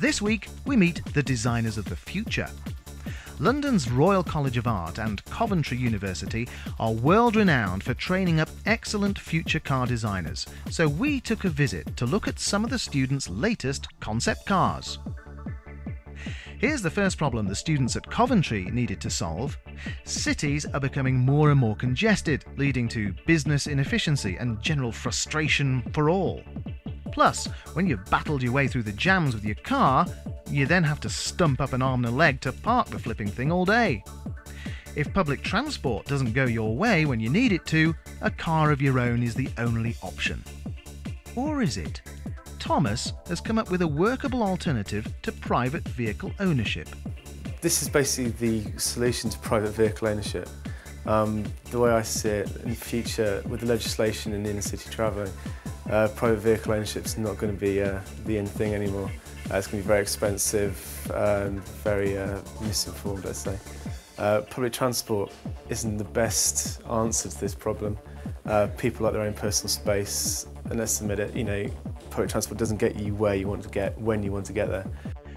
This week, we meet the designers of the future. London's Royal College of Art and Coventry University are world-renowned for training up excellent future car designers, so we took a visit to look at some of the students' latest concept cars. Here's the first problem the students at Coventry needed to solve. Cities are becoming more and more congested, leading to business inefficiency and general frustration for all. Plus, when you've battled your way through the jams with your car, you then have to stump up an arm and a leg to park the flipping thing all day. If public transport doesn't go your way when you need it to, a car of your own is the only option. Or is it? Thomas has come up with a workable alternative to private vehicle ownership. This is basically the solution to private vehicle ownership. The way I see it, in the future, with the legislation in inner city travelling, private vehicle ownership is not going to be the in thing anymore. It's going to be very expensive and very misinformed, let's say. Public transport isn't the best answer to this problem. People like their own personal space, and let's admit it, public transport doesn't get you where you want to get, when you want to get there.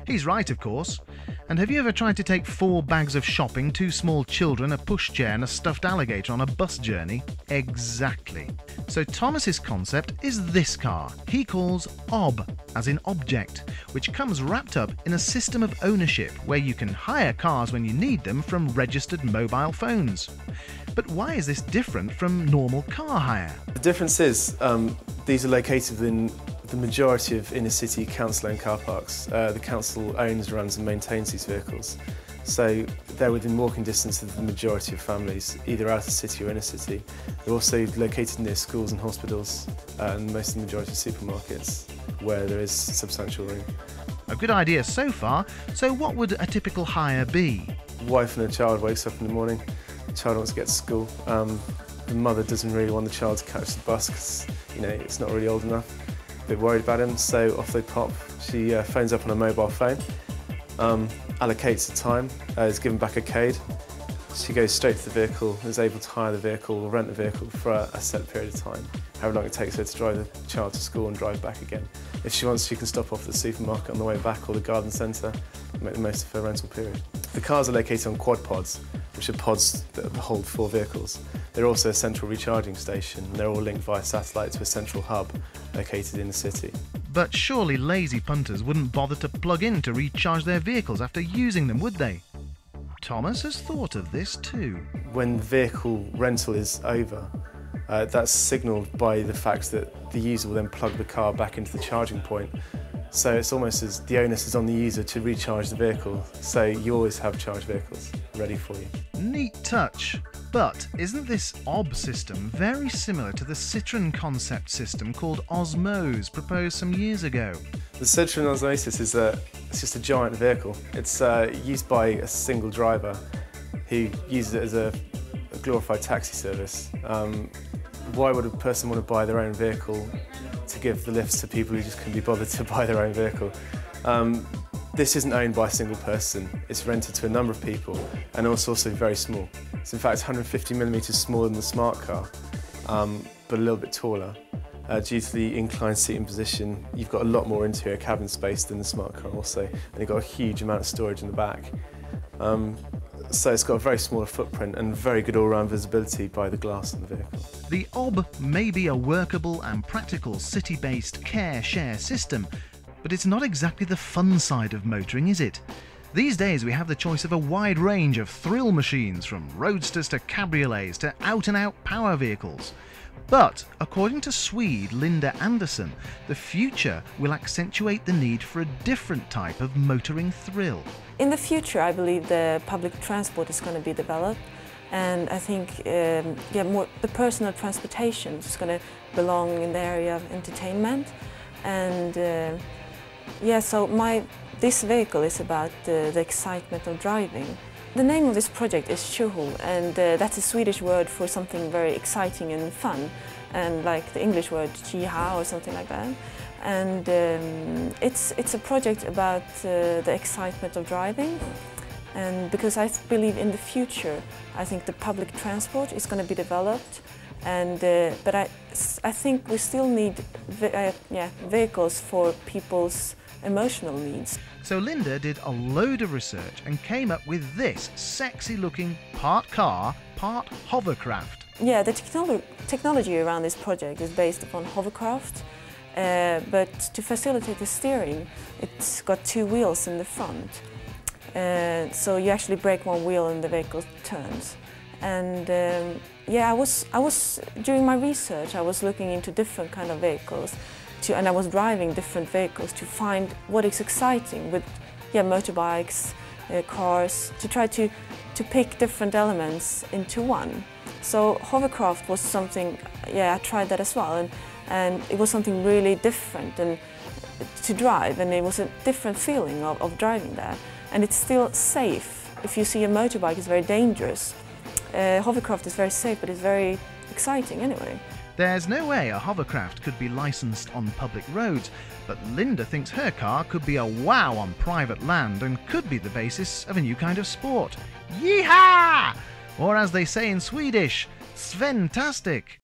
He's right, of course. And have you ever tried to take 4 bags of shopping, 2 small children, a pushchair and a stuffed alligator on a bus journey? Exactly. So Thomas's concept is this car he calls OB, as in object, which comes wrapped up in a system of ownership where you can hire cars when you need them from registered mobile phones. But why is this different from normal car hire? The difference is these are located within the majority of inner city council-owned car parks. The council owns, runs and maintains these vehicles. So they're within walking distance of the majority of families, either out of the city or inner city. They're also located near schools and hospitals and most of the majority of supermarkets where there is substantial room. A good idea so far, so what would a typical hire be? A wife and a child wakes up in the morning, the child wants to get to school. The mother doesn't really want the child to catch the bus because it's not really old enough. A bit worried about him, so off they pop. She phones up on a mobile phone, allocates the time, is given back a code. She goes straight to the vehicle, is able to hire the vehicle or rent the vehicle for a set period of time, however long it takes her to drive the child to school and drive back again. If she wants, she can stop off at the supermarket on the way back or the garden centre and make the most of her rental period. The cars are located on quad pods, which are pods that hold 4 vehicles. They're also a central recharging station, and they're all linked via satellite to a central hub located in the city. But surely lazy punters wouldn't bother to plug in to recharge their vehicles after using them, would they? Thomas has thought of this too. When vehicle rental is over, that's signalled by the fact that the user will then plug the car back into the charging point. So it's almost as the onus is on the user to recharge the vehicle, so you always have charged vehicles ready for you. Neat touch. But isn't this OB system very similar to the Citroën concept system called Osmose, proposed some years ago? The Citroën Osmosis is it's just a giant vehicle. It's used by a single driver who uses it as a glorified taxi service. Why would a person want to buy their own vehicle to give the lifts to people who just couldn't be bothered to buy their own vehicle? This isn't owned by a single person. It's rented to a number of people and it's also very small. It's in fact 150mm smaller than the smart car, but a little bit taller. Due to the inclined seating position, you've got a lot more interior cabin space than the smart car also, and you've got a huge amount of storage in the back. So it's got a very smaller footprint and very good all-round visibility by the glass on the vehicle. The OB may be a workable and practical city-based care-share system, but it's not exactly the fun side of motoring, is it? These days we have the choice of a wide range of thrill machines, from roadsters to cabriolets to out-and-out power vehicles. But, according to Swede Linda Andersson, the future will accentuate the need for a different type of motoring thrill. In the future, I believe the public transport is going to be developed, and I think more the personal transportation is going to belong in the area of entertainment. And so this vehicle is about the excitement of driving. The name of this project is Tjoho, and that's a Swedish word for something very exciting and fun, and like the English word jiha or something like that. And it's a project about the excitement of driving, and because I believe in the future, I think the public transport is going to be developed, and but I think we still need vehicles for people's emotional needs. So Linda did a load of research and came up with this sexy looking part car, part hovercraft. Yeah, the technology around this project is based upon hovercraft, but to facilitate the steering, it's got 2 wheels in the front. So you actually brake one wheel and the vehicle turns. And yeah, I was during my research, I was looking into different kind of vehicles, and I was driving different vehicles to find what is exciting with motorbikes, cars, to try to pick different elements into one. So hovercraft was something, I tried that as well, and it was something really different and to drive, and it was a different feeling of driving there. And it's still safe. If you see a motorbike, it's very dangerous. Hovercraft is very safe, but it's very exciting anyway. There's no way a hovercraft could be licensed on public roads, but Linda thinks her car could be a wow on private land and could be the basis of a new kind of sport. Yeehaw! Or as they say in Swedish, sventastic.